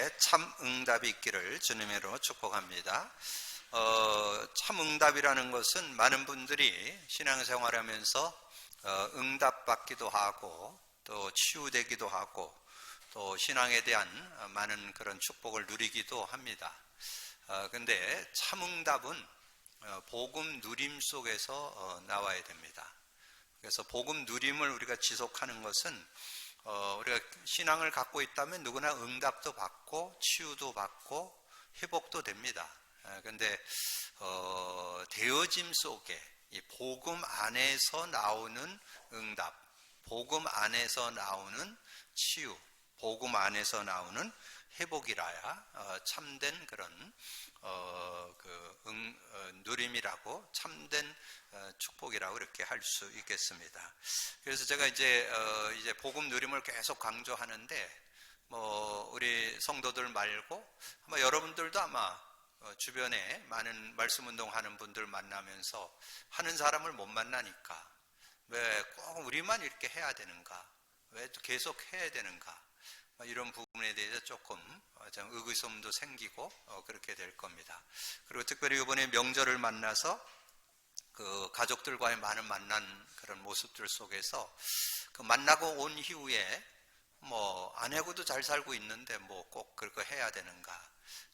여러분에게 참 응답이 있기를 주님으로 축복합니다. 참 응답이라는 것은 많은 분들이 신앙생활하면서 응답받기도 하고 또 치유되기도 하고 또 신앙에 대한 많은 그런 축복을 누리기도 합니다. 근데 참 응답은 복음 누림 속에서 나와야 됩니다. 그래서 복음 누림을 우리가 지속하는 것은 우리가 신앙을 갖고 있다면 누구나 응답도 받고 치유도 받고 회복도 됩니다. 그런데 되어짐 속에 이 복음 안에서 나오는 응답, 복음 안에서 나오는 치유, 복음 안에서 나오는 회복이라야 참된 그런 누림이라고 참된 축복이라고 이렇게 할 수 있겠습니다. 그래서 제가 이제 복음 누림을 계속 강조하는데 우리 성도들 말고 아마 여러분들도 아마 주변에 많은 말씀 운동하는 분들 만나면서 하는 사람을 못 만나니까 왜 꼭 우리만 이렇게 해야 되는가? 왜 또 계속 해야 되는가? 이런 부분에 대해서 조금 의구심도 생기고 그렇게 될 겁니다. 그리고 특별히 이번에 명절을 만나서 그 가족들과의 많은 만난 그런 모습들 속에서 그 만나고 온 이후에 아내하고도 잘 살고 있는데 꼭 그거 해야 되는가?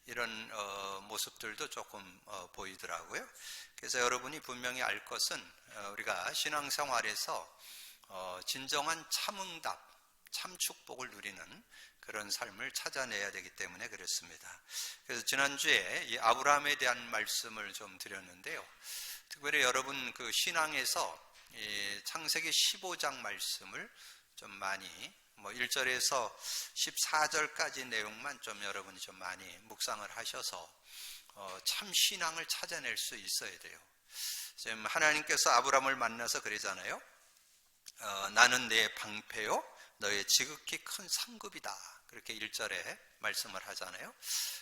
이런 모습들도 조금 보이더라고요. 그래서 여러분이 분명히 알 것은 우리가 신앙생활에서 진정한 참응답, 참 축복을 누리는 그런 삶을 찾아내야 되기 때문에 그렇습니다. 그래서 지난주에 이 아브라함에 대한 말씀을 좀 드렸는데요. 특별히 여러분 그 신앙에서 이 창세기 15장 말씀을 좀 많이 1절에서 14절까지 내용만 좀 여러분이 좀 많이 묵상을 하셔서 참 신앙을 찾아낼 수 있어야 돼요. 지금 하나님께서 아브라함을 만나서 그러잖아요. 나는 내 방패요 너의 지극히 큰 상급이다. 그렇게 1절에 말씀을 하잖아요.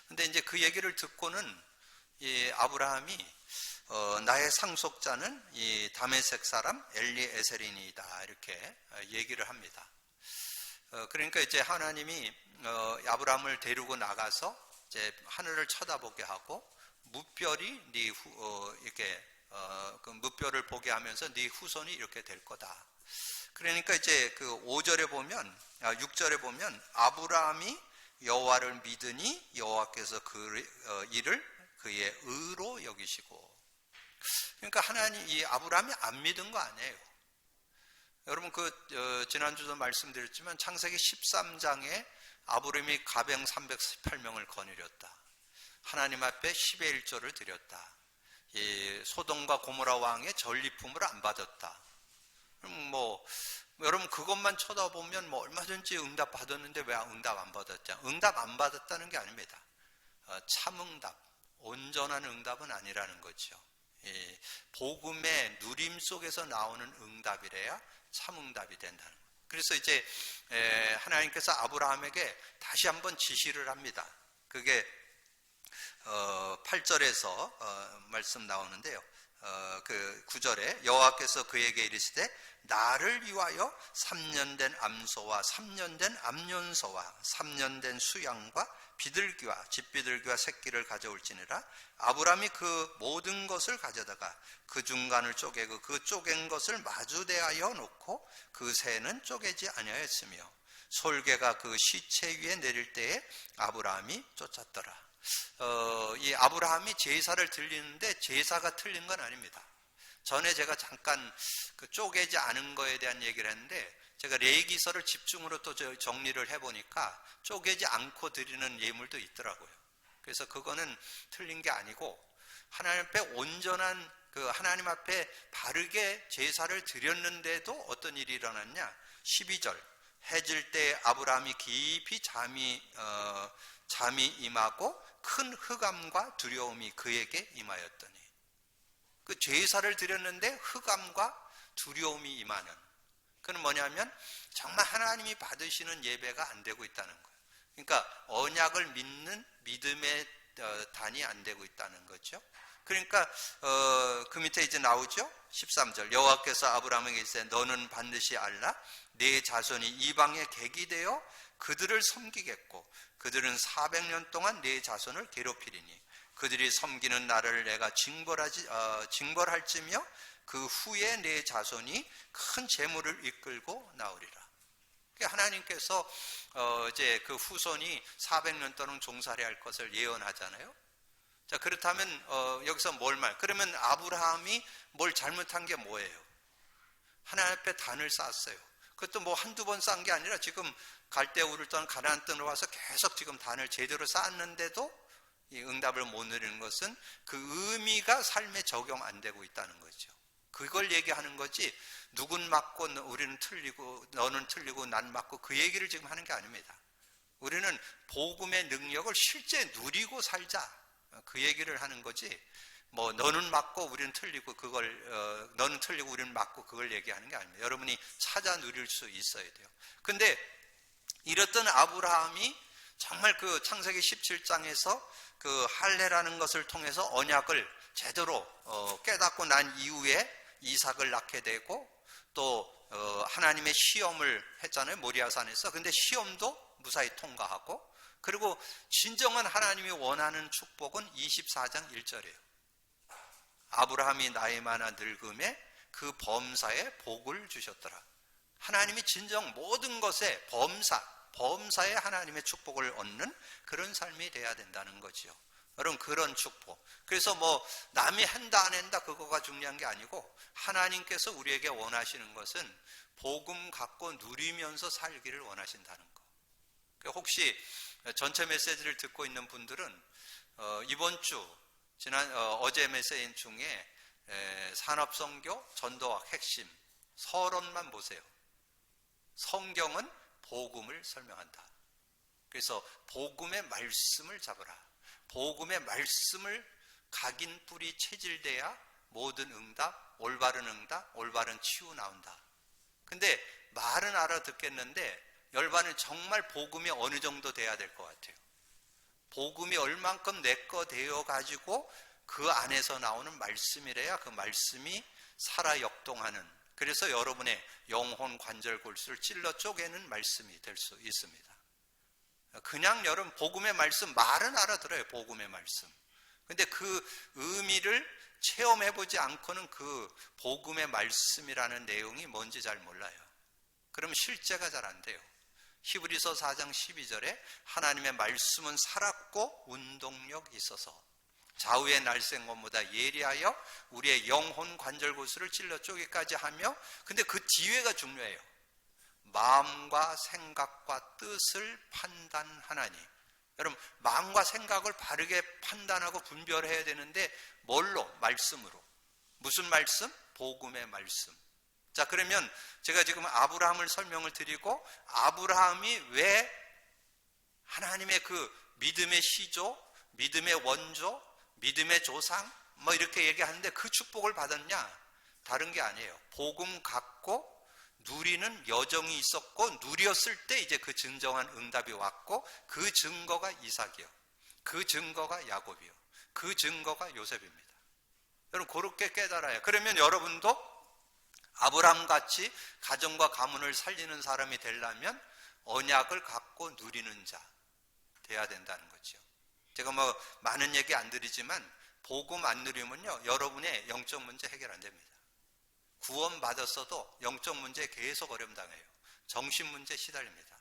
근데 이제 그 얘기를 듣고는 이 아브라함이 나의 상속자는 이 다메섹 사람 엘리에셀인이다. 이렇게 얘기를 합니다. 그러니까 이제 하나님이 아브라함을 데리고 나가서 이제 하늘을 쳐다보게 하고 무별이 이렇게 그 무별을 보게 하면서 네 후손이 이렇게 될 거다. 그러니까 이제 그 5절에 보면 6절에 보면 아브라함이 여호와를 믿으니 여호와께서 그 일을 그의 의로 여기시고. 그러니까 하나님 이 아브라함이 안 믿은 거 아니에요. 여러분 지난주도 말씀드렸지만 창세기 13장에 아브라함이 가병 318명을 거느렸다. 하나님 앞에 10의 1조를 드렸다. 이 소돔과 고모라 왕의 전리품을 안 받았다. 그럼 여러분 그것만 쳐다보면 얼마든지 응답 받았는데 왜 응답 안 받았냐? 응답 안 받았다는 게 아닙니다. 참응답, 온전한 응답은 아니라는 거죠. 이 복음의 누림 속에서 나오는 응답이래야 참응답이 된다는 거예요. 그래서 이제 하나님께서 아브라함에게 다시 한번 지시를 합니다. 그게 8절에서 말씀 나오는데요. 그 9절에 여호와께서 그에게 이르시되 나를 위하여 3년 된 암소와 3년 된 암염소와 3년 된 수양과 비둘기와 집비둘기와 새끼를 가져올지니라. 아브라함이 그 모든 것을 가져다가 그 중간을 쪼개고 그 쪼갠 것을 마주대하여 놓고 그 새는 쪼개지 아니하였으며 솔개가 그 시체 위에 내릴 때에 아브라함이 쫓았더라. 이 아브라함이 제사를 드리는데 제사가 틀린 건 아닙니다. 전에 제가 잠깐 그 쪼개지 않은 거에 대한 얘기를 했는데 제가 레위기서를 집중으로 또 정리를 해보니까 쪼개지 않고 드리는 예물도 있더라고요. 그래서 그거는 틀린 게 아니고 하나님 앞에 온전한 그 하나님 앞에 바르게 제사를 드렸는데도 어떤 일이 일어났냐? 12절 해질 때 아브라함이 깊이 잠이 임하고 큰 흑암과 두려움이 그에게 임하였더니. 그 제사를 드렸는데 흑암과 두려움이 임하는. 그건 뭐냐면 정말 하나님이 받으시는 예배가 안 되고 있다는 거예요. 그러니까 언약을 믿는 믿음의 단이 안 되고 있다는 거죠. 그러니까 그 밑에 이제 나오죠. 13절 여호와께서 아브라함에게 이르시되 너는 반드시 알라 네 자손이 이방에 객이 되어 그들을 섬기겠고 그들은 400년 동안 내 자손을 괴롭히리니 그들이 섬기는 나를 내가 징벌할지며 그 후에 내 자손이 큰 재물을 이끌고 나오리라. 하나님께서 이제 그 후손이 400년 동안 종살이 할 것을 예언하잖아요. 자, 그렇다면 여기서 그러면 아브라함이 뭘 잘못한 게 뭐예요? 하나님 앞에 단을 쌓았어요. 그것도 뭐 한두 번 쌓은 게 아니라 지금 갈대우를 떠난 가나안 땅으로 와서 계속 지금 단을 제대로 쌓았는데도 이 응답을 못 누리는 것은 그 의미가 삶에 적용 안 되고 있다는 거죠. 그걸 얘기하는 거지, 누군 맞고 우리는 틀리고 너는 틀리고 난 맞고 그 얘기를 지금 하는 게 아닙니다. 우리는 복음의 능력을 실제 누리고 살자, 그 얘기를 하는 거지, 뭐 너는 맞고 우리는 틀리고 너는 틀리고 우리는 맞고 그걸 얘기하는 게 아닙니다. 여러분이 찾아 누릴 수 있어야 돼요. 근데 이랬던 아브라함이 정말 그 창세기 17장에서 그 할례라는 것을 통해서 언약을 제대로 깨닫고 난 이후에 이삭을 낳게 되고, 또 하나님의 시험을 했잖아요, 모리아산에서. 근데 시험도 무사히 통과하고, 그리고 진정한 하나님이 원하는 축복은 24장 1절이에요. 아브라함이 나이 많아 늙음에 그 범사에 복을 주셨더라. 하나님이 진정 모든 것에 범사에 하나님의 축복을 얻는 그런 삶이 돼야 된다는 거죠. 여러분, 그런 축복. 그래서 뭐 남이 한다 안 한다 그거가 중요한 게 아니고, 하나님께서 우리에게 원하시는 것은 복음 갖고 누리면서 살기를 원하신다는 거. 혹시 전체 메시지를 듣고 있는 분들은 이번 주 어제 메시지 중에 산업선교 전도학 핵심 서론만 보세요. 성경은 복음을 설명한다. 그래서 복음의 말씀을 잡으라. 복음의 말씀을 각인 뿌리 체질돼야 모든 응답, 올바른 응답, 올바른 치유 나온다. 근데 말은 알아듣겠는데 열반은 정말 복음이 어느 정도 돼야 될 것 같아요. 복음이 얼만큼 내 거 되어 가지고 그 안에서 나오는 말씀이래야 그 말씀이 살아 역동하는, 그래서 여러분의 영혼 관절 골수를 찔러 쪼개는 말씀이 될 수 있습니다. 그냥 여러분 복음의 말씀 말은 알아들어요. 복음의 말씀. 근데 그 의미를 체험해보지 않고는 그 복음의 말씀이라는 내용이 뭔지 잘 몰라요. 그럼 실제가 잘 안 돼요. 히브리서 4장 12절에 하나님의 말씀은 살았고 운동력 있어서 좌우의 날쌘 것보다 예리하여 우리의 영혼 관절 골수를 찔러 쪼개까지 하며, 근데 그 뒤에가 중요해요. 마음과 생각과 뜻을 판단하나니. 여러분, 마음과 생각을 바르게 판단하고 분별해야 되는데 뭘로? 말씀으로. 무슨 말씀? 복음의 말씀. 자, 그러면 제가 지금 아브라함을 설명을 드리고, 아브라함이 왜 하나님의 그 믿음의 시조, 믿음의 원조, 믿음의 조상 뭐 이렇게 얘기하는데 그 축복을 받았냐? 다른 게 아니에요. 복음 갖고 누리는 여정이 있었고, 누렸을 때 이제 그 진정한 응답이 왔고, 그 증거가 이삭이요, 그 증거가 야곱이요, 그 증거가 요셉입니다. 여러분, 그렇게 깨달아요. 그러면 여러분도 아브라함같이 가정과 가문을 살리는 사람이 되려면 언약을 갖고 누리는 자 돼야 된다는 거죠. 제가 뭐 많은 얘기 안 드리지만 복음 안 누리면요, 여러분의 영적 문제 해결 안 됩니다. 구원 받았어도 영적 문제 계속 어려움 당해요. 정신 문제 시달립니다.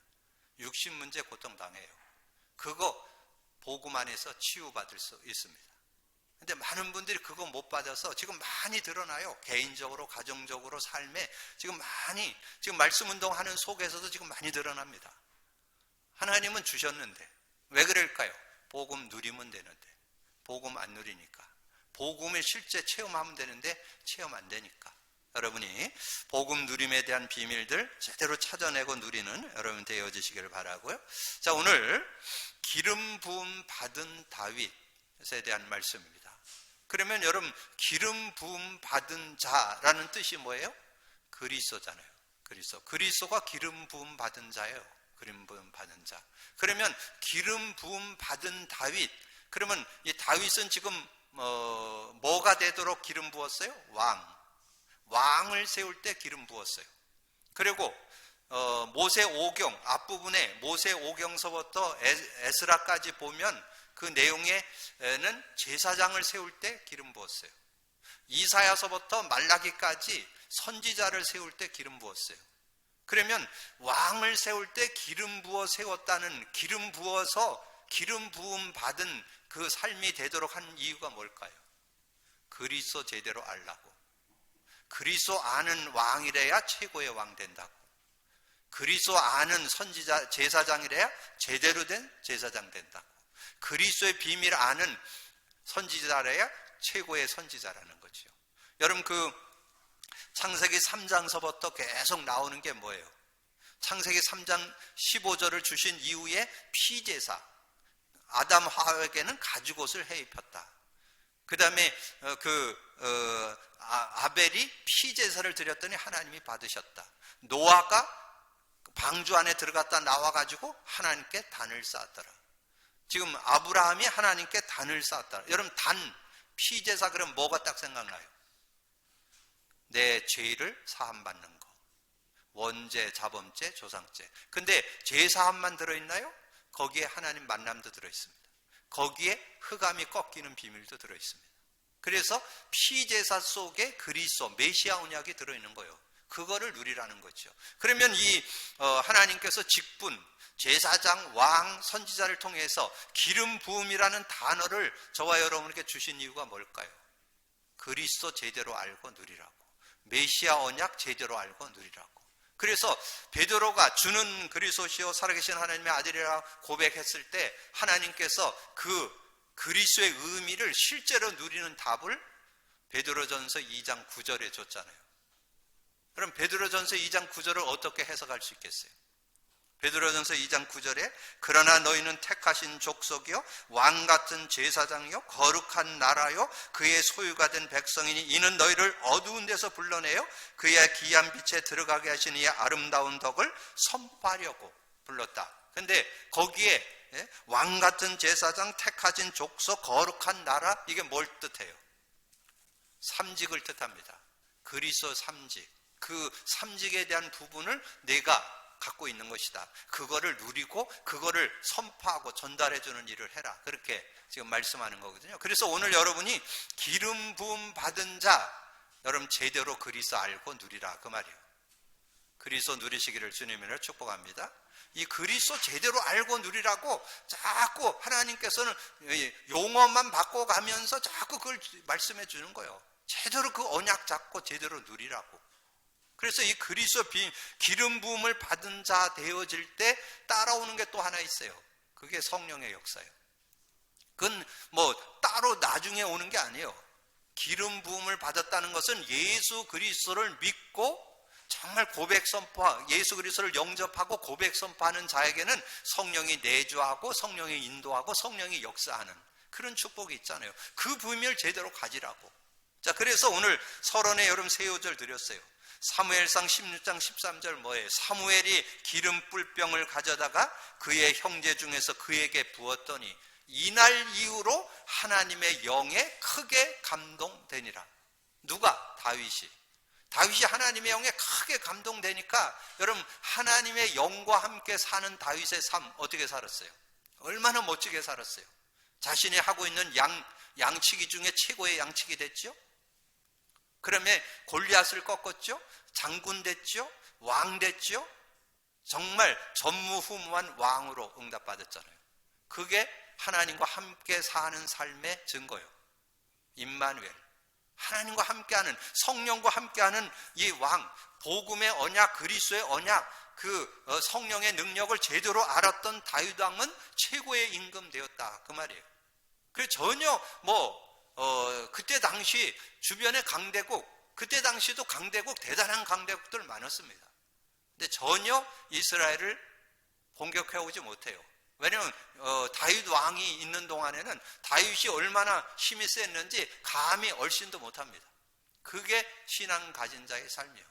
육신 문제 고통 당해요. 그거 복음 안에서 치유받을 수 있습니다. 근데 많은 분들이 그거 못 받아서 지금 많이 드러나요. 개인적으로, 가정적으로, 삶에 지금 말씀 운동하는 속에서도 지금 많이 드러납니다. 하나님은 주셨는데 왜 그럴까요? 복음 누리면 되는데 복음 안 누리니까. 복음을 실제 체험하면 되는데 체험 안 되니까. 여러분이 복음 누림에 대한 비밀들 제대로 찾아내고 누리는 여러분 되어지시기를 바라고요. 자, 오늘 기름 부음 받은 다윗에 대한 말씀입니다. 그러면 여러분, 기름 부음 받은 자라는 뜻이 뭐예요? 그리스도잖아요. 그리스도가 기름 부음 받은 자예요. 기름 부음 받은 자. 그러면 기름 부음 받은 다윗. 그러면 이 다윗은 지금 뭐가 되도록 기름 부었어요? 왕을 세울 때 기름 부었어요. 그리고 모세 오경 앞부분에 모세 오경서부터 에스라까지 보면 그 내용에는 제사장을 세울 때 기름 부었어요. 이사야서부터 말라기까지 선지자를 세울 때 기름 부었어요. 그러면 왕을 세울 때 기름 부어 세웠다는, 기름 부어서 기름 부음 받은 그 삶이 되도록 한 이유가 뭘까요? 그리스도 제대로 알라고. 그리스도 아는 왕이래야 최고의 왕 된다고. 그리스도 아는 선지자, 제사장이래야 제대로 된 제사장 된다고. 그리스도의 비밀 아는 선지자래야 최고의 선지자라는 거죠. 여러분, 그 창세기 3장서부터 계속 나오는 게 뭐예요? 창세기 3장 15절을 주신 이후에 피제사, 아담 하와에게는 가죽옷을 해 입혔다. 그 다음에 아벨이 피제사를 드렸더니 하나님이 받으셨다. 노아가 방주 안에 들어갔다 나와가지고 하나님께 단을 쌓았더라. 지금 아브라함이 하나님께 단을 쌓았더라. 여러분, 단, 피제사 그럼 뭐가 딱 생각나요? 내 죄를 사함받는 거. 원죄, 자범죄, 조상죄. 근데 죄사함만 들어있나요? 거기에 하나님 만남도 들어있습니다. 거기에 흑암이 꺾이는 비밀도 들어있습니다. 그래서 피제사 속에 그리스도, 메시아 언약이 들어있는 거예요. 그거를 누리라는 거죠. 그러면 이 하나님께서 직분, 제사장, 왕, 선지자를 통해서 기름 부음이라는 단어를 저와 여러분에게 주신 이유가 뭘까요? 그리스도 제대로 알고 누리라고. 메시아 언약 제대로 알고 누리라고. 그래서 베드로가 주는 그리스도시요 살아계신 하나님의 아들이라 고백했을 때 하나님께서 그 그리스도의 의미를 실제로 누리는 답을 베드로전서 2장 9절에 줬잖아요. 그럼 베드로전서 2장 9절을 어떻게 해석할 수 있겠어요? 베드로전서 2장 9절에 그러나 너희는 택하신 족속이요 왕같은 제사장이요 거룩한 나라요 그의 소유가 된 백성이니 이는 너희를 어두운 데서 불러내요 그의 귀한 빛에 들어가게 하신 이의 아름다운 덕을 선포하려고 불렀다. 근데 거기에 왕같은 제사장, 택하신 족속, 거룩한 나라, 이게 뭘 뜻해요? 삼직을 뜻합니다. 그리스도 삼직. 그 삼직에 대한 부분을 내가 갖고 있는 것이다. 그거를 누리고 그거를 선포하고 전달해주는 일을 해라. 그렇게 지금 말씀하는 거거든요. 그래서 오늘 여러분이 기름 부음 받은 자, 여러분 제대로 그리스도 알고 누리라 그 말이에요. 그리스도 누리시기를 주님으로 축복합니다. 이 그리스도 제대로 알고 누리라고 자꾸 하나님께서는 용어만 바꿔가면서 자꾸 그걸 말씀해 주는 거예요. 제대로 그 언약 잡고 제대로 누리라고. 그래서 이 그리스도 기름 부음을 받은 자 되어질 때 따라오는 게 또 하나 있어요. 그게 성령의 역사예요. 그건 뭐 따로 나중에 오는 게 아니에요. 기름 부음을 받았다는 것은 예수 그리스도를 믿고 정말 고백 선포, 예수 그리스도를 영접하고 고백 선포하는 자에게는 성령이 내주하고 성령이 인도하고 성령이 역사하는 그런 축복이 있잖아요. 그 부음을 제대로 가지라고. 자, 그래서 오늘 설원에 여러분 세요절 드렸어요. 사무엘상 16장 13절 뭐예요? 사무엘이 기름 뿔병을 가져다가 그의 형제 중에서 그에게 부었더니 이날 이후로 하나님의 영에 크게 감동되니라. 누가? 다윗이 하나님의 영에 크게 감동되니까 여러분 하나님의 영과 함께 사는 다윗의 삶 어떻게 살았어요? 얼마나 멋지게 살았어요? 자신이 하고 있는 양치기 중에 최고의 양치기 됐죠? 그러면 골리앗을 꺾었죠? 장군 됐죠? 왕 됐죠? 정말 전무후무한 왕으로 응답받았잖아요. 그게 하나님과 함께 사는 삶의 증거예요. 임마누엘. 하나님과 함께하는, 성령과 함께하는 이 왕, 복음의 언약, 그리스도의 언약, 그 성령의 능력을 제대로 알았던 다윗 왕은 최고의 임금되었다 그 말이에요. 그래서 전혀 그때 당시 주변의 강대국, 그때 당시도 강대국, 대단한 강대국들 많았습니다. 근데 전혀 이스라엘을 공격해오지 못해요. 왜냐하면 다윗 왕이 있는 동안에는 다윗이 얼마나 힘이 셌는지 감히 얼씬도 못합니다. 그게 신앙 가진 자의 삶이에요.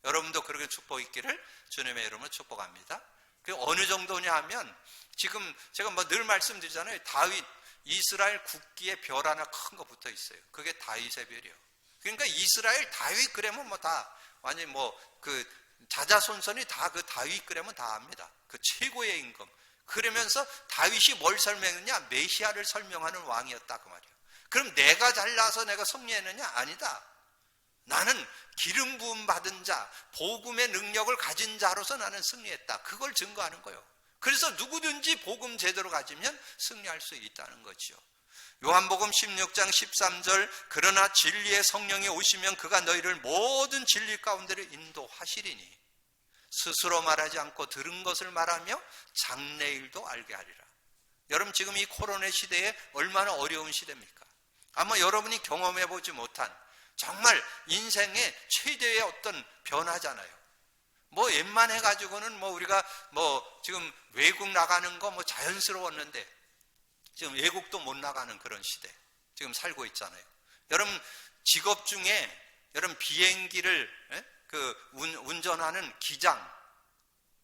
여러분도 그렇게 축복 있기를 주님의 이름으로 축복합니다. 그게 어느 정도냐 하면 지금 제가 늘 말씀드리잖아요. 다윗, 이스라엘 국기에 별 하나 큰 거 붙어 있어요. 그게 다윗의 별이에요. 그러니까 이스라엘 다윗 그러면 다 완전히 자자손손이 다 그 다윗 그러면 다 압니다. 그 최고의 임금. 그러면서 다윗이 뭘 설명했느냐? 메시아를 설명하는 왕이었다 그 말이에요. 그럼 내가 잘나서 내가 승리했느냐? 아니다. 나는 기름 부음 받은 자, 복음의 능력을 가진 자로서 나는 승리했다. 그걸 증거하는 거예요. 그래서 누구든지 복음 제대로 가지면 승리할 수 있다는 거죠. 요한복음 16장 13절 그러나 진리의 성령이 오시면 그가 너희를 모든 진리 가운데로 인도하시리니 스스로 말하지 않고 들은 것을 말하며 장래일도 알게 하리라. 여러분 지금 이 코로나 시대에 얼마나 어려운 시대입니까? 아마 여러분이 경험해 보지 못한 정말 인생의 최대의 어떤 변화잖아요. 뭐 웬만해 가지고는 뭐 우리가 뭐 지금 외국 나가는 거 뭐 자연스러웠는데 지금 외국도 못 나가는 그런 시대 지금 살고 있잖아요. 여러분 직업 중에 여러분 비행기를 그 운전하는 기장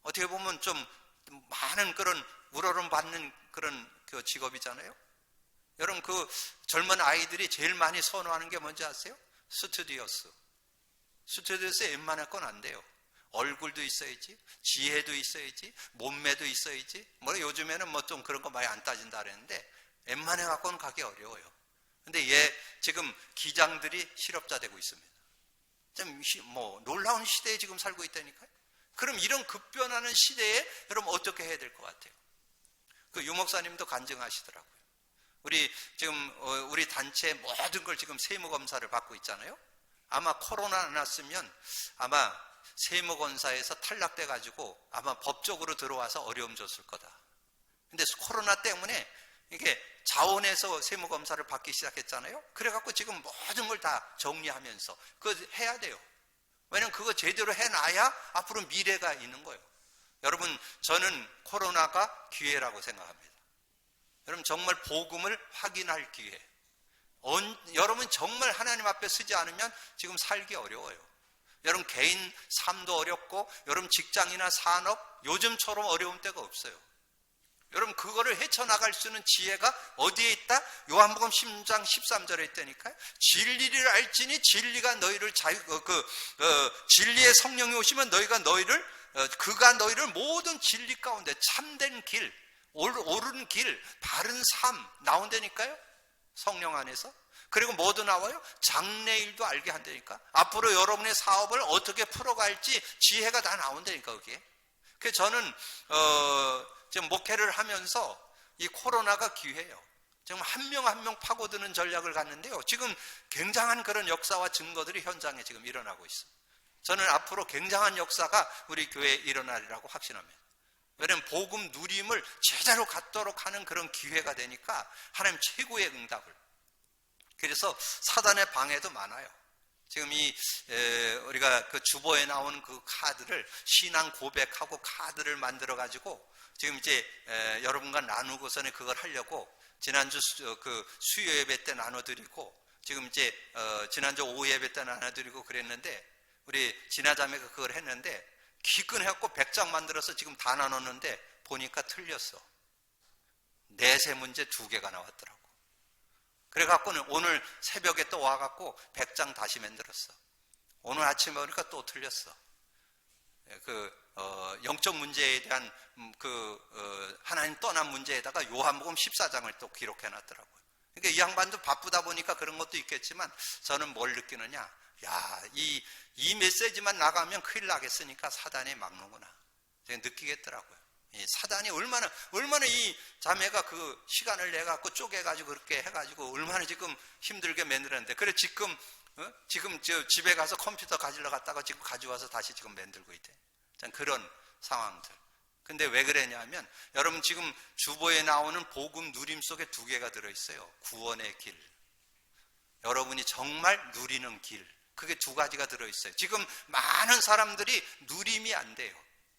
어떻게 보면 좀 많은 그런 우러름 받는 그런 그 직업이잖아요. 여러분 그 젊은 아이들이 제일 많이 선호하는 게 뭔지 아세요? 스튜디오스. 스튜디오스 웬만한 건 안 돼요. 얼굴도 있어야지, 지혜도 있어야지, 몸매도 있어야지. 뭐 요즘에는 뭐 좀 그런 거 많이 안 따진다 그랬는데 웬만해 갖고는 가기 어려워요. 근데 얘 지금 기장들이 실업자 되고 있습니다. 좀 뭐 놀라운 시대에 지금 살고 있다니까요. 그럼 이런 급변하는 시대에 여러분 어떻게 해야 될 것 같아요? 그 유목사님도 간증하시더라고요. 우리 지금 우리 단체 모든 걸 지금 세무검사를 받고 있잖아요. 아마 코로나 났으면 아마 세무검사에서 탈락돼 가지고 아마 법적으로 들어와서 어려움 줬을 거다. 근데 코로나 때문에 이게 자원에서 세무검사를 받기 시작했잖아요. 그래갖고 지금 모든 걸 다 정리하면서 그거 해야 돼요. 왜냐면 그거 제대로 해놔야 앞으로 미래가 있는 거예요. 여러분 저는 코로나가 기회라고 생각합니다. 여러분 정말 복음을 확인할 기회. 여러분 정말 하나님 앞에 서지 않으면 지금 살기 어려워요. 여러분 개인 삶도 어렵고 여러분 직장이나 산업 요즘처럼 어려운 때가 없어요. 여러분 그거를 헤쳐나갈 수 있는 지혜가 어디에 있다? 요한복음 10장 13절에 있다니까요. 진리를 알지니 진리가 너희를 진리의 성령이 오시면 그가 너희를 모든 진리 가운데 참된 길, 옳은 길, 바른 삶 나온다니까요. 성령 안에서. 그리고 뭐도 나와요? 장래일도 알게 한다니까. 앞으로 여러분의 사업을 어떻게 풀어갈지 지혜가 다 나온다니까 그게. 그래서 저는 지금 목회를 하면서 이 코로나가 기회예요. 정말 한 명 한 명 파고드는 전략을 갖는데요. 지금 굉장한 그런 역사와 증거들이 현장에 지금 일어나고 있어요. 저는 앞으로 굉장한 역사가 우리 교회에 일어나리라고 확신합니다. 왜냐하면 복음 누림을 제대로 갖도록 하는 그런 기회가 되니까 하나님 최고의 응답을. 그래서 사단의 방해도 많아요. 지금 우리가 그 주보에 나오는 그 카드를 신앙 고백하고 카드를 만들어 가지고 지금 이제 여러분과 나누고서는 그걸 하려고 지난주 그 수요 예배 때 나눠드리고 지금 이제 지난주 오후 예배 때 나눠드리고 그랬는데 우리 진아자매가 그걸 했는데 기근해갖고 100장 만들어서 지금 다 나눴는데 보니까 틀렸어. 내세 문제 2개가 나왔더라고. 그래갖고는 오늘 새벽에 또 와갖고 100장 다시 만들었어. 오늘 아침에 보니까 또 틀렸어. 영적 문제에 대한 하나님 떠난 문제에다가 요한복음 14장을 또 기록해놨더라고요. 그러니까 이 양반도 바쁘다 보니까 그런 것도 있겠지만 저는 뭘 느끼느냐? 야, 이 메시지만 나가면 큰일 나겠으니까 사단이 막는구나. 제가 느끼겠더라고요. 이 사단이 얼마나 이 자매가 그 시간을 내갖고 쪼개가지고 그렇게 해가지고 얼마나 지금 힘들게 만들었는데 그래 지금 저 집에 가서 컴퓨터 가지러 갔다가 지금 가져와서 다시 지금 만들고 있대. 그런 상황들. 근데 왜 그러냐면 여러분 지금 주보에 나오는 복음 누림 속에 2개가 들어있어요. 구원의 길. 여러분이 정말 누리는 길. 그게 2가지가 들어있어요. 지금 많은 사람들이 누림이 안 돼요.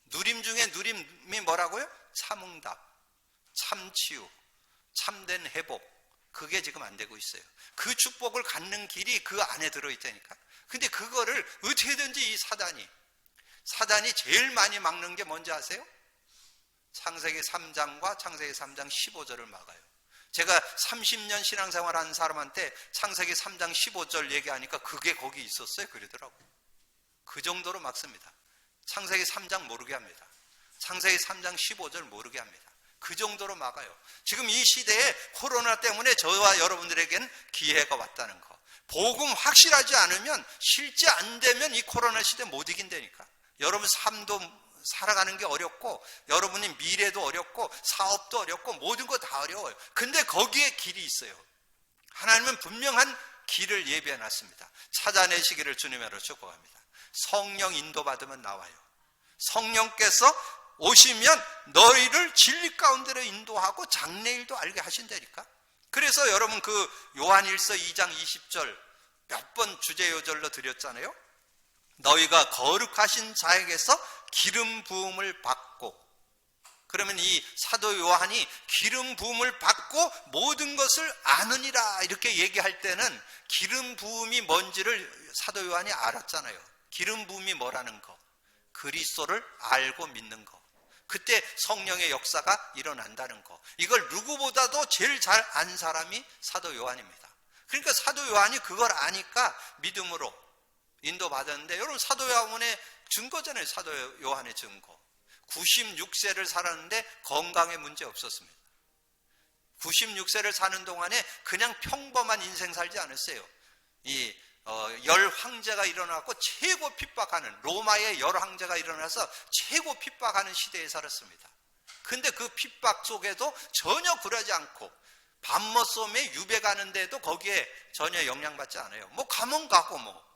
누림 중에 누림이 뭐라고요? 참응답, 참치유, 참된 회복. 그게 지금 안 되고 있어요. 그 축복을 갖는 길이 그 안에 들어있다니까. 근데 그거를 어떻게든지 이 사단이 제일 많이 막는 게 뭔지 아세요? 창세기 3장과 창세기 3장 15절을 막아요. 제가 30년 신앙생활 하는 사람한테 창세기 3장 15절 얘기하니까 그게 거기 있었어요. 그러더라고요. 그 정도로 막습니다. 창세기 3장 모르게 합니다. 창세기 3장 15절 모르게 합니다. 그 정도로 막아요. 지금 이 시대에 코로나 때문에 저와 여러분들에겐 기회가 왔다는 거. 복음 확실하지 않으면, 실제 안 되면 이 코로나 시대 못 이긴다니까. 여러분 삶도 살아가는 게 어렵고, 여러분의 미래도 어렵고, 사업도 어렵고, 모든 거 다 어려워요. 근데 거기에 길이 있어요. 하나님은 분명한 길을 예비해 놨습니다. 찾아내시기를 주님으로 축복합니다. 성령 인도받으면 나와요. 성령께서 오시면 너희를 진리 가운데로 인도하고 장래일도 알게 하신다니까. 그래서 여러분 그 요한일서 2장 20절 몇 번 주제요절로 드렸잖아요. 너희가 거룩하신 자에게서 기름 부음을 받고, 그러면 이 사도 요한이 기름 부음을 받고 모든 것을 아느니라 이렇게 얘기할 때는 기름 부음이 뭔지를 사도 요한이 알았잖아요. 기름 부음이 뭐라는 거, 그리스도를 알고 믿는 거, 그때 성령의 역사가 일어난다는 거, 이걸 누구보다도 제일 잘 안 사람이 사도 요한입니다. 그러니까 사도 요한이 그걸 아니까 믿음으로 인도받았는데, 여러분 사도 요한의 증거잖아요. 사도 요한의 증거. 96세를 살았는데 건강에 문제 없었습니다. 96세를 사는 동안에 그냥 평범한 인생 살지 않았어요. 열 황제가 일어나고 최고 핍박하는, 로마의 열 황제가 일어나서 최고 핍박하는 시대에 살았습니다. 근데 그 핍박 속에도 전혀 굴하지 않고 밤머섬에 유배 가는데도 거기에 전혀 영향받지 않아요. 뭐 가면 가고 뭐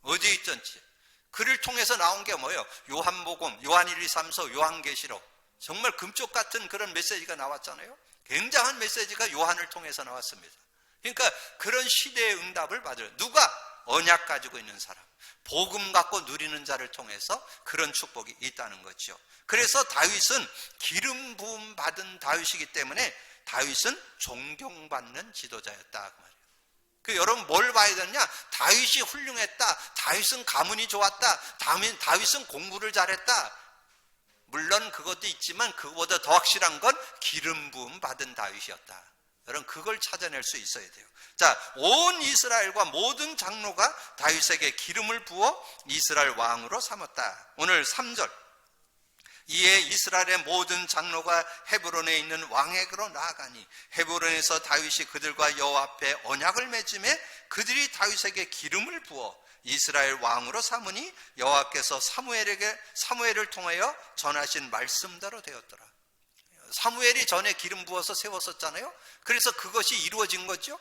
어디에 있든지. 그를 통해서 나온 게 뭐예요? 요한복음, 요한 1, 2, 3서, 요한계시록. 정말 금쪽 같은 그런 메시지가 나왔잖아요. 굉장한 메시지가 요한을 통해서 나왔습니다. 그러니까 그런 시대의 응답을 받을, 누가? 언약 가지고 있는 사람, 복음 갖고 누리는 자를 통해서 그런 축복이 있다는 거죠. 그래서 다윗은 기름 부음 받은 다윗이기 때문에 다윗은 존경받는 지도자였다 그 말이에요. 여러분 뭘 봐야 되느냐? 다윗이 훌륭했다, 다윗은 가문이 좋았다, 다윗은 공부를 잘했다. 물론 그것도 있지만 그거보다 더 확실한 건 기름 부음 받은 다윗이었다. 여러분 그걸 찾아낼 수 있어야 돼요. 자, 온 이스라엘과 모든 장로가 다윗에게 기름을 부어 이스라엘 왕으로 삼았다. 오늘 3절. 이에 이스라엘의 모든 장로가 헤브론에 있는 왕에게로 나아가니 헤브론에서 다윗이 그들과 여호와 앞에 언약을 맺음에 그들이 다윗에게 기름을 부어 이스라엘 왕으로 삼으니 여호와께서 사무엘을 통하여 전하신 말씀대로 되었더라. 사무엘이 전에 기름 부어서 세웠었잖아요. 그래서 그것이 이루어진 거죠.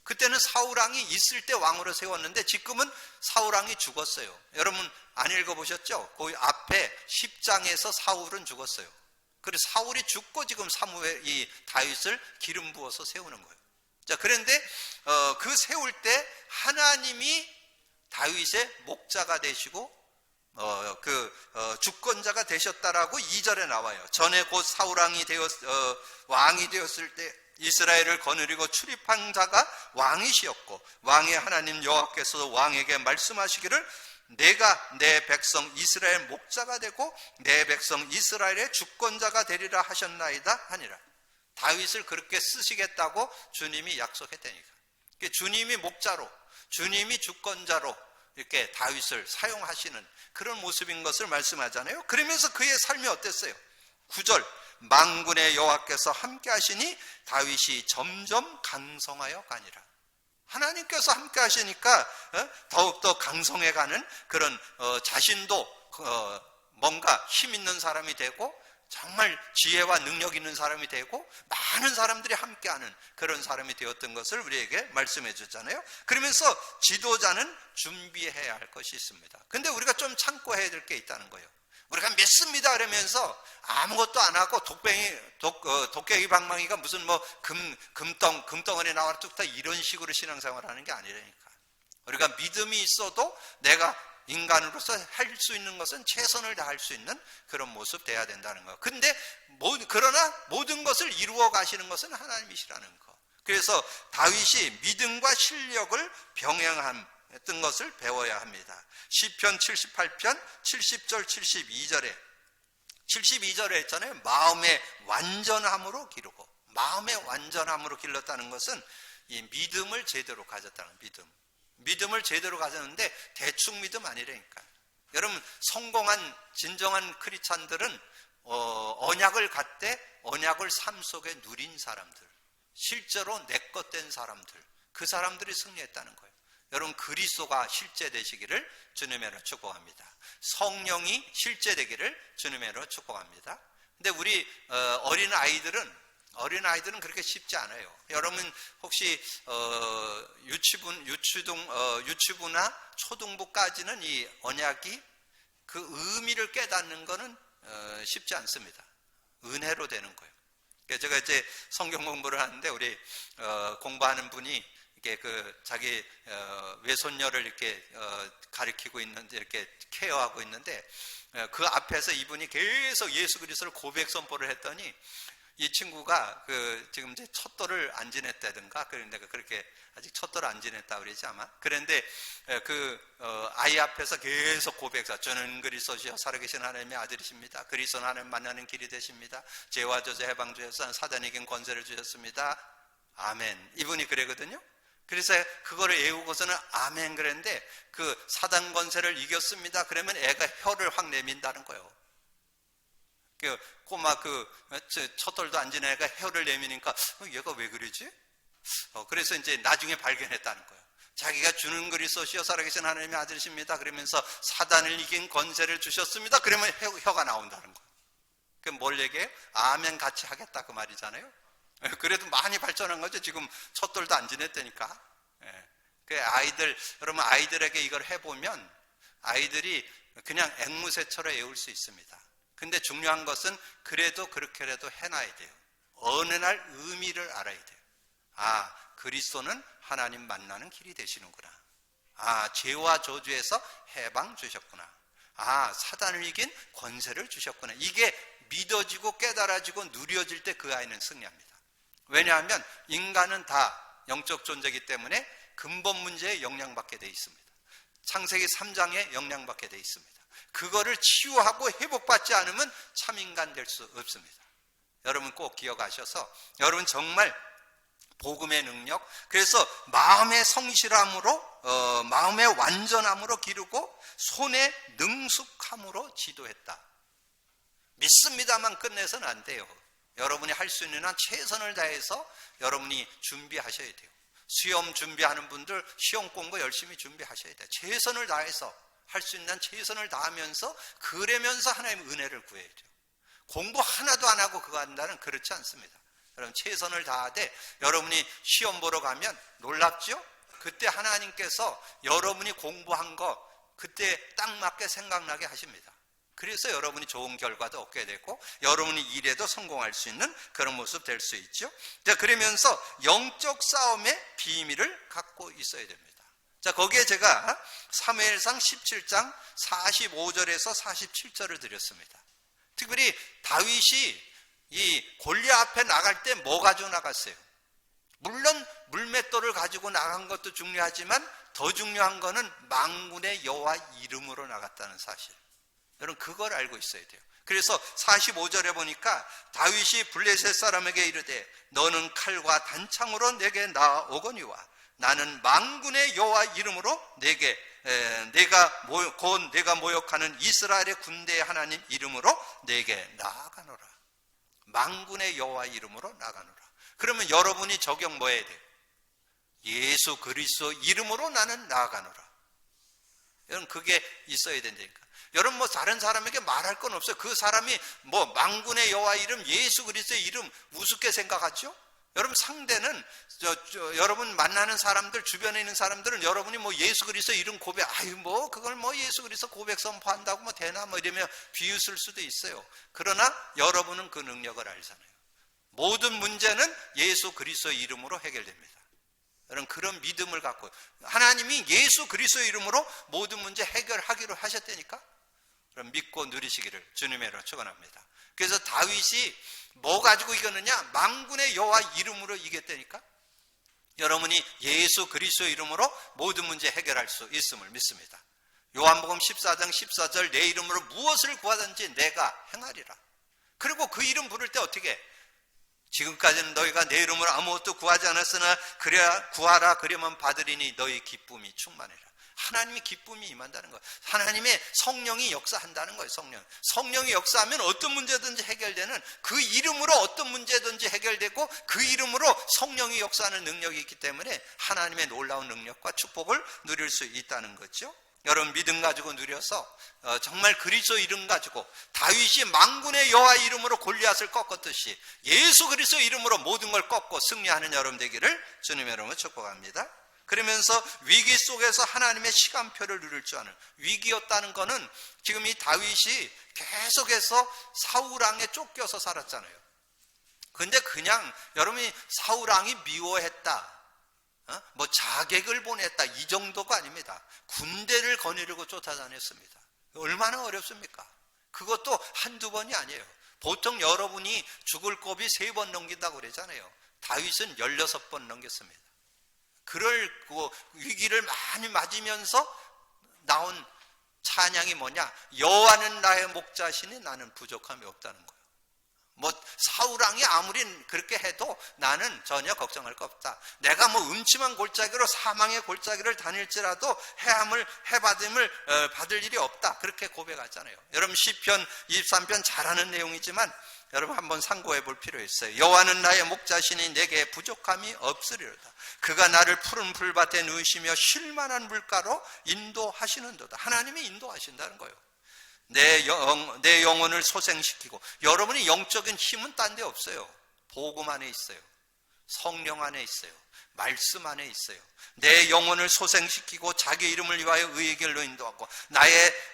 그때는 사울왕이 있을 때 왕으로 세웠는데 지금은 사울왕이 죽었어요. 여러분 안 읽어보셨죠? 그 앞에 10장에서 사울은 죽었어요. 그래서 사울이 죽고 지금 사무엘이 다윗을 기름 부어서 세우는 거예요. 자, 그런데 그 세울 때 하나님이 다윗의 목자가 되시고 주권자가 되셨다라고 2절에 나와요. 전에 곧 사울왕이 왕이 되었을 때 이스라엘을 거느리고 출입한 자가 왕이시었고 왕의 하나님 여호와께서 왕에게 말씀하시기를 내가 내 백성 이스라엘 목자가 되고 내 백성 이스라엘의 주권자가 되리라 하셨나이다 하니라. 다윗을 그렇게 쓰시겠다고 주님이 약속했다니까. 주님이 목자로, 주님이 주권자로 이렇게 다윗을 사용하시는 그런 모습인 것을 말씀하잖아요. 그러면서 그의 삶이 어땠어요? 9절. 만군의 여호와께서 함께 하시니 다윗이 점점 강성하여 가니라. 하나님께서 함께 하시니까 더욱더 강성해 가는 그런 자신도 뭔가 힘 있는 사람이 되고 정말 지혜와 능력 있는 사람이 되고 많은 사람들이 함께하는 그런 사람이 되었던 것을 우리에게 말씀해 줬잖아요. 그러면서 지도자는 준비해야 할 것이 있습니다. 근데 우리가 좀 참고 해야 될 게 있다는 거예요. 우리가 믿습니다 그러면서 아무것도 안 하고 도깨비 방망이가 무슨 뭐 금덩어리 나와라 뚝딱 이런 식으로 신앙생활을 하는 게 아니라니까. 우리가 믿음이 있어도 내가 인간으로서 할 수 있는 것은 최선을 다할 수 있는 그런 모습 돼야 된다는 거. 근데 그러나 모든 것을 이루어 가시는 것은 하나님이시라는 거. 그래서 다윗이 믿음과 실력을 병행했던 것을 배워야 합니다. 시편 78편 70절 72절에 했잖아요. 마음의 완전함으로 기르고, 마음의 완전함으로 길렀다는 것은 이 믿음을 제대로 가졌다는 믿음을 제대로 가졌는데 대충 믿음 아니라니까. 여러분, 성공한 진정한 크리스찬들은 언약을 갖되 언약을 삶 속에 누린 사람들, 실제로 내 것 된 사람들, 그 사람들이 승리했다는 거예요. 여러분, 그리스도가 실제되시기를 주님의 이름으로 축복합니다. 성령이 실제되기를 주님의 이름으로 축복합니다. 근데 우리 어린아이들은 그렇게 쉽지 않아요. 여러분 혹시 유치부나 초등부까지는 이 언약이 그 의미를 깨닫는 거는 쉽지 않습니다. 은혜로 되는 거예요. 제가 이제 성경 공부를 하는데 우리 공부하는 분이 이렇게 자기 외손녀를 이렇게 가리키고 있는데, 이렇게 케어하고 있는데, 그 앞에서 이분이 계속 예수 그리스도를 고백 선포를 했더니 이 친구가 지금 이제 첫돌을 안 지냈다든가, 그런데 그렇게 아직 첫돌을 안 지냈다 그러지 아마. 그런데 아이 앞에서 계속 고백사, 저는 그리스도시여 살아계신 하나님의 아들이십니다. 그리스도는 하나님 만나는 길이 되십니다. 죄와 저주 해방 주셔서 사단에겐 권세를 주셨습니다. 아멘. 이분이 그러거든요. 그래서 그거를 외우고서는 아멘 그랬는데, 그 사단 권세를 이겼습니다. 그러면 애가 혀를 확 내민다는 거예요. 꼬마 첫돌도 안 지낸 애가 혀를 내미니까 얘가 왜 그러지? 그래서 이제 나중에 발견했다는 거예요. 자기가 주는 그리스도시여 살아계신 하나님의 아들이십니다. 그러면서 사단을 이긴 권세를 주셨습니다. 그러면 혀가 나온다는 거예요. 그럼 뭘 얘기해요? 아멘 같이 하겠다 그 말이잖아요. 그래도 많이 발전한 거죠. 지금 첫돌도 안 지냈다니까. 여러분 아이들에게 이걸 해보면 아이들이 그냥 앵무새처럼 외울 수 있습니다. 근데 중요한 것은 그래도 그렇게라도 해놔야 돼요. 어느 날 의미를 알아야 돼요. 아, 그리스도는 하나님 만나는 길이 되시는구나. 아, 죄와 저주에서 해방 주셨구나. 아, 사단을 이긴 권세를 주셨구나. 이게 믿어지고 깨달아지고 누려질 때 그 아이는 승리합니다. 왜냐하면 인간은 다 영적 존재이기 때문에 근본 문제에 영향받게 되어 있습니다. 창세기 3장에 영향받게 되어 있습니다. 그거를 치유하고 회복받지 않으면 참 인간 될 수 없습니다. 여러분 꼭 기억하셔서, 여러분 정말 복음의 능력, 그래서 마음의 성실함으로 마음의 완전함으로 기르고 손의 능숙함으로 지도했다. 믿습니다만 끝내서는 안 돼요. 여러분이 할 수 있는 한 최선을 다해서 여러분이 준비하셔야 돼요. 시험 준비하는 분들 시험 공부 열심히 준비하셔야 돼요. 최선을 다해서 할 수 있는 한 최선을 다하면서 그러면서 하나님의 은혜를 구해야 돼요. 공부 하나도 안 하고 그거 한다는 그렇지 않습니다. 여러분 최선을 다하되 여러분이 시험 보러 가면 놀랍죠? 그때 하나님께서 여러분이 공부한 거 그때 딱 맞게 생각나게 하십니다. 그래서 여러분이 좋은 결과도 얻게 되고 여러분이 일에도 성공할 수 있는 그런 모습 될 수 있죠. 자, 그러면서 영적 싸움의 비밀을 갖고 있어야 됩니다. 자, 거기에 제가 사무엘상 17장 45절에서 47절을 드렸습니다. 특별히 다윗이 이 골리앗 앞에 나갈 때 뭐 가지고 나갔어요? 물론 물맷돌을 가지고 나간 것도 중요하지만 더 중요한 거는 만군의 여호와 이름으로 나갔다는 사실. 여러분 그걸 알고 있어야 돼요. 그래서 45절에 보니까 다윗이 블레셋 사람에게 이르되 너는 칼과 단창으로 내게 나아오거니와 나는 만군의 여호와 이름으로 내가 모욕하는 이스라엘의 군대의 하나님 이름으로 내게 나아가노라. 만군의 여호와 이름으로 나가노라. 그러면 여러분이 적용 뭐 해야 돼요? 예수 그리스도 이름으로 나는 나아가노라. 여러분 그게 있어야 된다니까. 여러분 뭐 다른 사람에게 말할 건 없어요. 그 사람이 뭐 만군의 여호와 이름, 예수 그리스도의 이름 우습게 생각하죠? 여러분 상대는 여러분 만나는 사람들, 주변에 있는 사람들은 여러분이 뭐 예수 그리스도 이름 고백, 뭐 그걸 뭐 예수 그리스도 고백 선포한다고 뭐 되나 뭐 이러면 비웃을 수도 있어요. 그러나 여러분은 그 능력을 알잖아요. 모든 문제는 예수 그리스도 이름으로 해결됩니다. 여러분 그런 믿음을 갖고 하나님이 예수 그리스도 이름으로 모든 문제 해결하기로 하셨다니까. 그럼 믿고 누리시기를 주님의 이름으로 축원합니다. 그래서 다윗이 뭐 가지고 이겼느냐? 만군의 여호와 이름으로 이겼다니까. 여러분이 예수 그리스도 이름으로 모든 문제 해결할 수 있음을 믿습니다. 요한복음 14장 14절 내 이름으로 무엇을 구하든지 내가 행하리라. 그리고 그 이름 부를 때 어떻게 해? 지금까지는 너희가 내 이름으로 아무것도 구하지 않았으나 그래야 구하라 그러면 받으리니 너희 기쁨이 충만해라. 하나님의 기쁨이 임한다는 거예요. 하나님의 성령이 역사한다는 거예요. 성령이 역사하면 어떤 문제든지 해결되는, 그 이름으로 어떤 문제든지 해결되고 그 이름으로 성령이 역사하는 능력이 있기 때문에 하나님의 놀라운 능력과 축복을 누릴 수 있다는 거죠. 여러분, 믿음 가지고 누려서 정말 그리스도 이름 가지고 다윗이 만군의 여호와 이름으로 골리앗을 꺾었듯이 예수 그리스도 이름으로 모든 걸 꺾고 승리하는 여러분 되기를 주님의 이름으로 축복합니다. 그러면서 위기 속에서 하나님의 시간표를 누릴 줄 아는, 위기였다는 것은 지금 이 다윗이 계속해서 사울 왕에 쫓겨서 살았잖아요. 근데 그냥 여러분이 사울 왕이 미워했다, 뭐 자객을 보냈다, 이 정도가 아닙니다. 군대를 거느리고 쫓아다녔습니다. 얼마나 어렵습니까? 그것도 한두 번이 아니에요. 보통 여러분이 죽을 고비 3번 넘긴다고 그러잖아요. 다윗은 16번 넘겼습니다. 그럴 위기를 많이 맞으면서 나온 찬양이 뭐냐? 여호와는 나의 목자시니 나는 부족함이 없다는 거예요. 뭐 사울 왕이 아무리 그렇게 해도 나는 전혀 걱정할 거 없다. 내가 뭐 음침한 골짜기로 사망의 골짜기를 다닐지라도 해받음을 받을 일이 없다. 그렇게 고백하잖아요. 여러분, 시편 23편 잘하는 내용이지만 여러분 한번 상고해 볼 필요 있어요. 여호와는 나의 목자시니 내게 부족함이 없으리로다. 그가 나를 푸른 풀밭에 누우시며 쉴만한 물가로 인도하시는도다. 하나님이 인도하신다는 거예요. 내 영혼을 소생시키고, 여러분의 영적인 힘은 딴 데 없어요. 복음 안에 있어요. 성령 안에 있어요. 말씀 안에 있어요. 내 영혼을 소생시키고 자기 이름을 위하여 의의 길로 인도하고,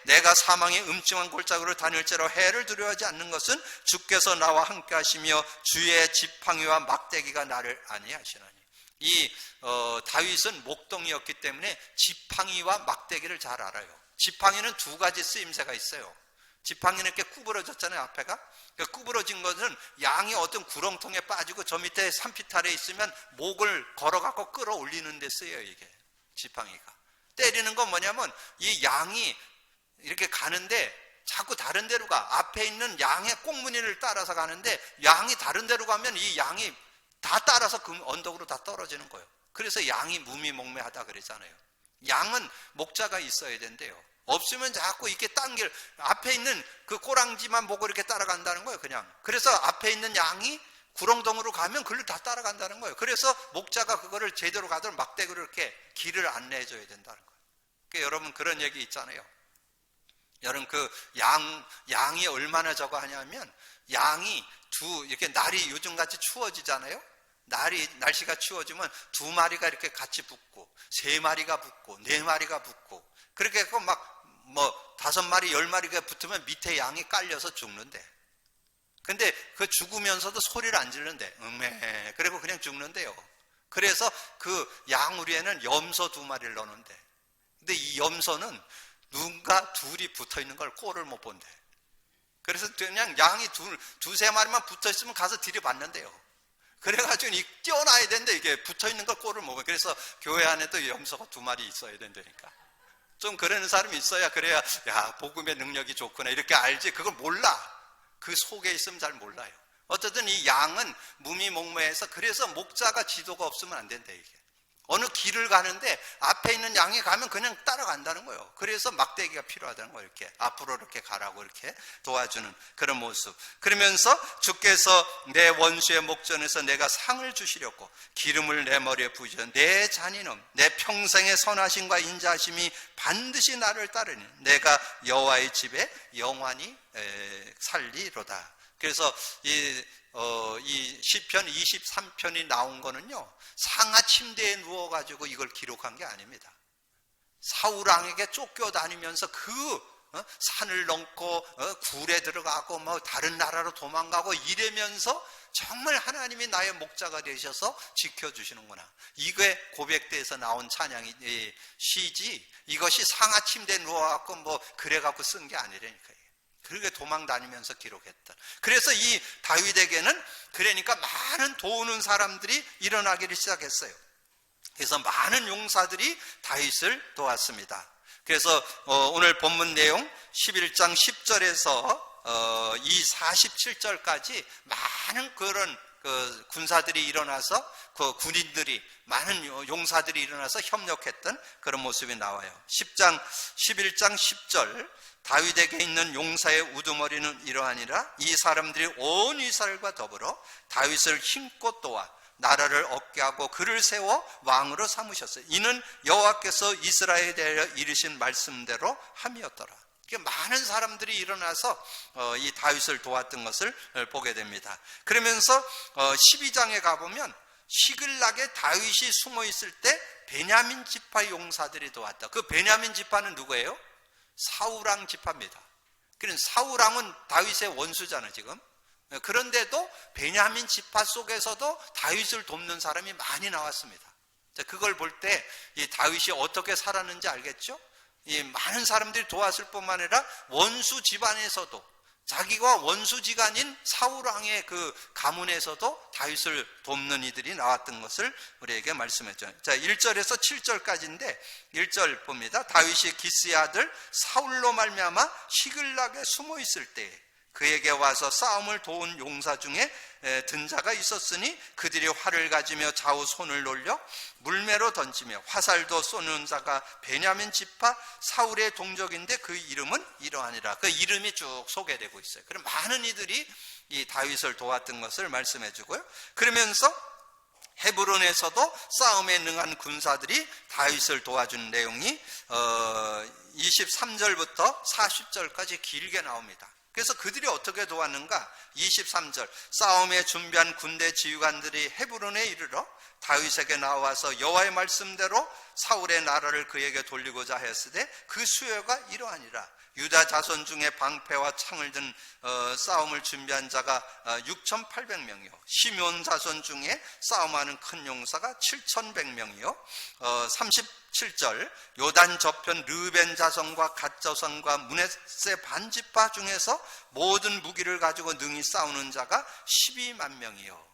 내가 사망의 음침한 골짜기로 다닐지라도 해를 두려워하지 않는 것은 주께서 나와 함께 하시며 주의 지팡이와 막대기가 나를 안위하시나니. 이 다윗은 목동이었기 때문에 지팡이와 막대기를 잘 알아요. 지팡이는 2가지 쓰임새가 있어요. 지팡이는 이렇게 구부러졌잖아요, 앞에가. 그러니까 구부러진 것은 양이 어떤 구렁텅에 빠지고 저 밑에 산비탈에 있으면 목을 걸어갖고 끌어올리는 데 쓰여요, 이게. 지팡이가. 때리는 건 뭐냐면 이 양이 이렇게 가는데 자꾸 다른 데로 가. 앞에 있는 양의 꽁무니를 따라서 가는데 양이 다른 데로 가면 이 양이 다 따라서 그 언덕으로 다 떨어지는 거예요. 그래서 양이 무미목매하다 그러잖아요. 양은 목자가 있어야 된대요. 없으면 자꾸 이렇게 앞에 있는 그 꼬랑지만 보고 이렇게 따라간다는 거예요, 그냥. 그래서 앞에 있는 양이 구렁덩이로 가면 그걸 다 따라간다는 거예요. 그래서 목자가 그거를 제대로 가도록 막대기로 이렇게 길을 안내해줘야 된다는 거예요. 그러니까 여러분, 그런 얘기 있잖아요. 여러분, 양이 얼마나 저거 하냐면, 양이 이렇게 날이 요즘같이 추워지잖아요. 날씨가 추워지면 2마리가 이렇게 같이 붙고, 3마리가 붙고, 4마리가 붙고, 그렇게 해서 막 5마리, 10마리가 붙으면 밑에 양이 깔려서 죽는데. 근데 그 죽으면서도 소리를 안 지르는데, 그리고 그냥 죽는데요. 그래서 그 양우리에는 염소 2마리를 넣는데, 근데 이 염소는 누군가 둘이 붙어 있는 걸 꼴을 못 본대. 그래서 그냥 양이 2-3마리만 붙어 있으면 가서 들이받는데요. 그래가지고 뛰어나야 되는데 이게 붙어 있는 걸 꼴을 못 봐. 그래서 교회 안에도 염소가 2마리 있어야 된다니까. 좀 그러는 사람이 있어야, 그래야 복음의 능력이 좋구나 이렇게 알지. 그걸 몰라. 그 속에 있으면 잘 몰라요. 어쨌든 이 양은 무미목매해서, 그래서 목자가 지도가 없으면 안 된다, 이게. 어느 길을 가는데 앞에 있는 양이 가면 그냥 따라간다는 거예요. 그래서 막대기가 필요하다는 거예요. 이렇게 앞으로 이렇게 가라고 이렇게 도와주는 그런 모습. 그러면서 주께서 내 원수의 목전에서 내가 상을 주시려고 기름을 내 머리에 부으시어 내 잔인함, 내 평생의 선하심과 인자하심이 반드시 나를 따르니 내가 여호와의 집에 영원히 살리로다. 그래서 이 시편 23편이 나온 거는요, 상하 침대에 누워가지고 이걸 기록한 게 아닙니다. 사울 왕에게 쫓겨다니면서 산을 넘고 굴에 들어가고 다른 나라로 도망가고 이러면서 정말 하나님이 나의 목자가 되셔서 지켜주시는구나. 이게 고백대에서 나온 찬양이 시지, 이것이 상하 침대에 누워갖고 그래갖고 쓴 게 아니라니까요. 그렇게 도망 다니면서 기록했다. 그래서 이 다윗에게는 그러니까 많은 도우는 사람들이 일어나기를 시작했어요. 그래서 많은 용사들이 다윗을 도왔습니다. 그래서 오늘 본문 내용 11장 10절에서 이 47절까지 많은 그런 그 군사들이 일어나서 그 군인들이 많은 용사들이 일어나서 협력했던 그런 모습이 나와요. 11장 10절 다윗에게 있는 용사의 우두머리는 이러하니라. 이 사람들이 온 이스라엘과 더불어 다윗을 힘껏 도와 나라를 얻게 하고 그를 세워 왕으로 삼으셨어요. 이는 여호와께서 이스라엘에 대하여 이르신 말씀대로 함이었더라. 많은 사람들이 일어나서 이 다윗을 도왔던 것을 보게 됩니다. 그러면서 12장에 가보면 시글락에 다윗이 숨어 있을 때 베냐민 지파 용사들이 도왔다. 그 베냐민 지파는 누구예요? 사울왕 지파입니다. 그러니까 사울왕은 다윗의 원수잖아요, 지금. 그런데도 베냐민 지파 속에서도 다윗을 돕는 사람이 많이 나왔습니다. 그걸 볼 때 이 다윗이 어떻게 살았는지 알겠죠? 이 많은 사람들이 도왔을 뿐만 아니라 원수 집안에서도, 자기가 원수지간인 사울왕의 그 가문에서도 다윗을 돕는 이들이 나왔던 것을 우리에게 말씀했죠. 자, 1절에서 7절까지인데 1절 봅니다. 다윗이 기스의 아들 사울로 말미암아 시글락에 숨어 있을 때 그에게 와서 싸움을 도운 용사 중에 든 자가 있었으니 그들이 활을 가지며 좌우 손을 놀려 물매로 던지며 화살도 쏘는 자가 베냐민 지파 사울의 동족인데 그 이름은 이러하니라. 그 이름이 쭉 소개되고 있어요. 그럼 많은 이들이 이 다윗을 도왔던 것을 말씀해 주고요. 그러면서 헤브론에서도 싸움에 능한 군사들이 다윗을 도와준 내용이 23절부터 40절까지 길게 나옵니다. 그래서 그들이 어떻게 도왔는가? 23절 싸움에 준비한 군대 지휘관들이 헤브론에 이르러 다윗에게 나와서 여호와의 말씀대로 사울의 나라를 그에게 돌리고자 하였으되 그 수요가 이러하니라. 유다 자손 중에 방패와 창을 든 싸움을 준비한 자가 6,800명이요 시므온 자손 중에 싸움하는 큰 용사가 7,100명이요 37절 요단 저편 르벤 자손과 갓 자손과 므낫세 반지파 중에서 모든 무기를 가지고 능히 싸우는 자가 12만 명이요.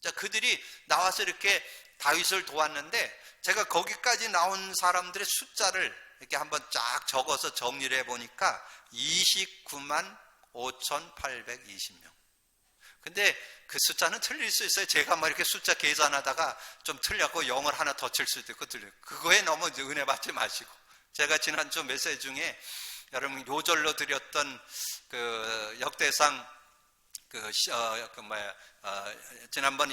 자, 그들이 나와서 이렇게 다윗을 도왔는데 제가 거기까지 나온 사람들의 숫자를 이렇게 한번 쫙 적어서 정리를 해보니까 29만 5,820명. 근데 그 숫자는 틀릴 수 있어요. 제가 막 이렇게 숫자 계산하다가 좀 틀렸고 0을 하나 더 칠 수도 있고 틀려요. 그거에 너무 은혜 받지 마시고. 제가 지난주 메시지 중에 여러분 요절로 드렸던 그 역대상 지난번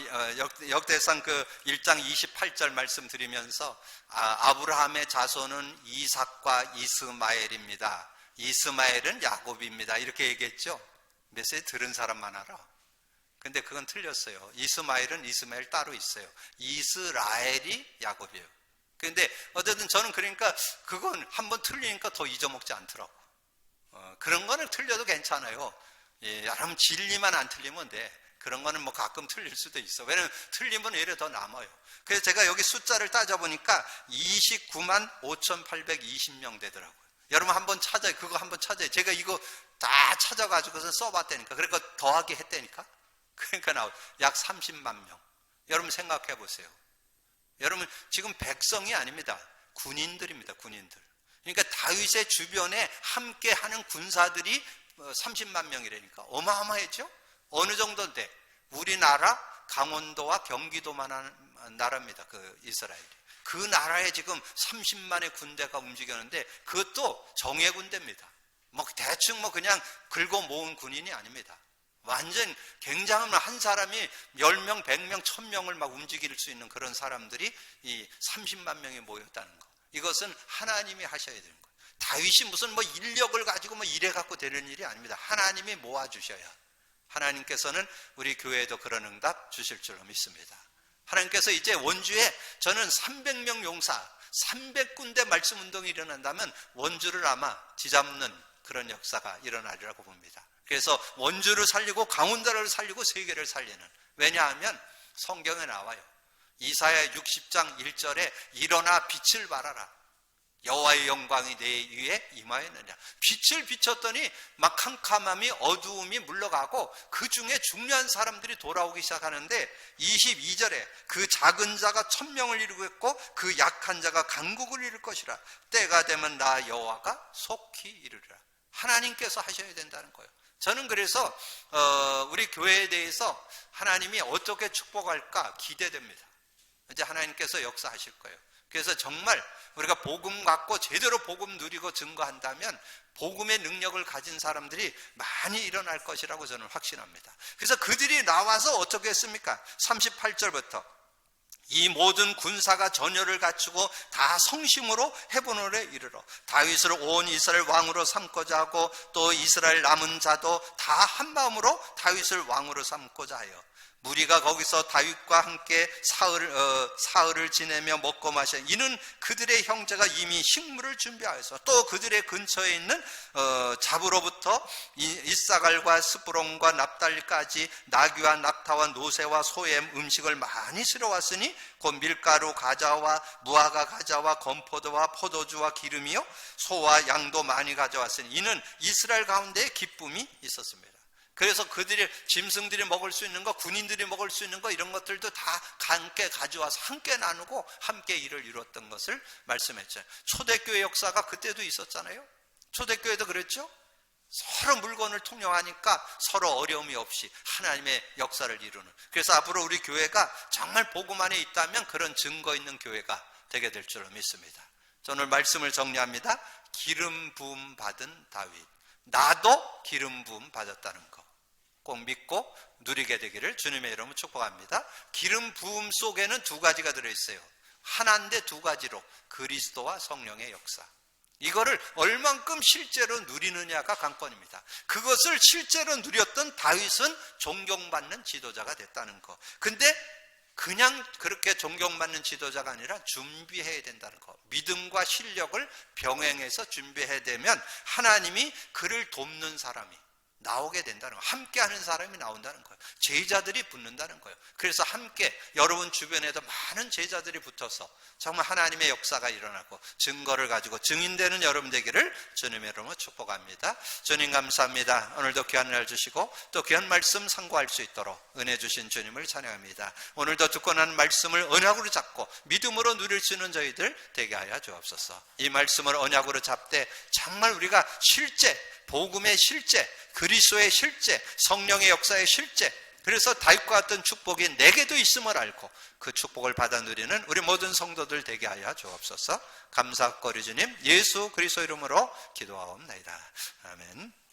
역대상 그 1장 28절 말씀드리면서 아브라함의 자손은 이삭과 이스마엘입니다. 이스마엘은 야곱입니다. 이렇게 얘기했죠. 메시지 들은 사람만 알아. 근데 그건 틀렸어요. 이스마엘은 이스마엘 따로 있어요. 이스라엘이 야곱이에요. 근데 어쨌든 저는 그러니까 그건 한번 틀리니까 더 잊어먹지 않더라고. 그런 거는 틀려도 괜찮아요. 예, 여러분 진리만 안 틀리면 돼. 그런 거는 뭐 가끔 틀릴 수도 있어. 왜냐면 틀리면 오히려 더 남아요. 그래서 제가 여기 숫자를 따져보니까 29만 5,820명 되더라고요. 여러분 한번 찾아요. 그거 한번 찾아요. 제가 이거 다 찾아가지고서 써봤다니까. 그러니까 더하기 했다니까. 그러니까 약 30만 명. 여러분 생각해 보세요. 여러분 지금 백성이 아닙니다. 군인들입니다. 군인들. 그러니까 다윗의 주변에 함께하는 군사들이 30만 명이라니까 어마어마했죠. 어느 정도인데 우리나라 강원도와 경기도만한 나라입니다. 그 이스라엘이. 그 나라에 지금 30만의 군대가 움직였는데 그것도 정예 군대입니다. 뭐 대충 뭐 그냥 긁어 모은 군인이 아닙니다. 완전 굉장한 한 사람이 10명, 100명, 1000명을 막 움직일 수 있는 그런 사람들이 이 30만 명이 모였다는 거. 이것은 하나님이 하셔야 되는 거예요. 다윗이 무슨 뭐 인력을 가지고 뭐 일해 갖고 되는 일이 아닙니다. 하나님이 모아주셔야. 하나님께서는 우리 교회에도 그런 응답 주실 줄로 믿습니다. 하나님께서 이제 원주에 저는 300명 용사, 300군데 말씀 운동이 일어난다면 원주를 아마 뒤잡는 그런 역사가 일어나리라고 봅니다. 그래서 원주를 살리고 강원도를 살리고 세계를 살리는. 왜냐하면 성경에 나와요. 이사야 60장 1절에 일어나 빛을 발하라. 여호와의 영광이 내 위에 임하였느냐. 빛을 비췄더니 막 캄캄함이 어두움이 물러가고 그 중에 중요한 사람들이 돌아오기 시작하는데 22절에 그 작은 자가 1000명을 이루겠고 그 약한 자가 강국을 이룰 것이라. 때가 되면 나 여호와가 속히 이르리라. 하나님께서 하셔야 된다는 거예요. 저는 그래서 우리 교회에 대해서 하나님이 어떻게 축복할까 기대됩니다. 이제 하나님께서 역사하실 거예요. 그래서 정말 우리가 복음 갖고 제대로 복음 누리고 증거한다면 복음의 능력을 가진 사람들이 많이 일어날 것이라고 저는 확신합니다. 그래서 그들이 나와서 어떻게 했습니까? 38절부터 이 모든 군사가 전열을 갖추고 다 성심으로 헤브론에 이르러 다윗을 온 이스라엘 왕으로 삼고자 하고 또 이스라엘 남은 자도 다 한마음으로 다윗을 왕으로 삼고자 하여 무리가 거기서 다윗과 함께 사흘을 지내며 먹고 마셔. 이는 그들의 형제가 이미 식물을 준비하여서 또 그들의 근처에 있는 잡으로부터 이사갈과 스브론과 납달리까지 나귀와 낙타와 노새와 소엠 음식을 많이 실어왔으니 곧 밀가루 가져와 무화과 가져와 건포도와 포도주와 기름이요 소와 양도 많이 가져왔으니 이는 이스라엘 가운데 기쁨이 있었습니다. 그래서 그들이 짐승들이 먹을 수 있는 거, 군인들이 먹을 수 있는 거 이런 것들도 다 함께 가져와서 함께 나누고 함께 일을 이뤘던 것을 말씀했죠. 초대교회 역사가 그때도 있었잖아요. 초대교회도 그랬죠. 서로 물건을 통용하니까 서로 어려움이 없이 하나님의 역사를 이루는. 그래서 앞으로 우리 교회가 정말 복음 안에 있다면 그런 증거 있는 교회가 되게 될 줄로 믿습니다. 저는 말씀을 정리합니다. 기름 부음 받은 다윗. 나도 기름 부음 받았다는 거 꼭 믿고 누리게 되기를 주님의 이름으로 축복합니다. 기름 부음 속에는 두 가지가 들어있어요. 하나인데 두 가지로 그리스도와 성령의 역사. 이거를 얼만큼 실제로 누리느냐가 관건입니다. 그것을 실제로 누렸던 다윗은 존경받는 지도자가 됐다는 거. 근데 그냥 그렇게 존경받는 지도자가 아니라 준비해야 된다는 거. 믿음과 실력을 병행해서 준비해야 되면 하나님이 그를 돕는 사람이 나오게 된다는 거예요. 함께 하는 사람이 나온다는 거예요. 제자들이 붙는다는 거예요. 그래서 함께 여러분 주변에도 많은 제자들이 붙어서 정말 하나님의 역사가 일어나고 증거를 가지고 증인되는 여러분 되기를 주님의 이름으로 축복합니다. 주님 감사합니다. 오늘도 귀한 날 주시고 또 귀한 말씀 상고할 수 있도록 은혜 주신 주님을 찬양합니다. 오늘도 듣고 난 말씀을 언약으로 잡고 믿음으로 누릴 수 있는 저희들 되게 하여 주옵소서. 이 말씀을 언약으로 잡되 정말 우리가 실제 복음의 실제, 그리스도의 실제, 성령의 역사의 실제, 그래서 다윗과 같은 축복이 내게도 있음을 알고 그 축복을 받아 누리는 우리 모든 성도들 되게 하여 주옵소서. 감사거리 주님 예수 그리스도 이름으로 기도하옵나이다. 아멘.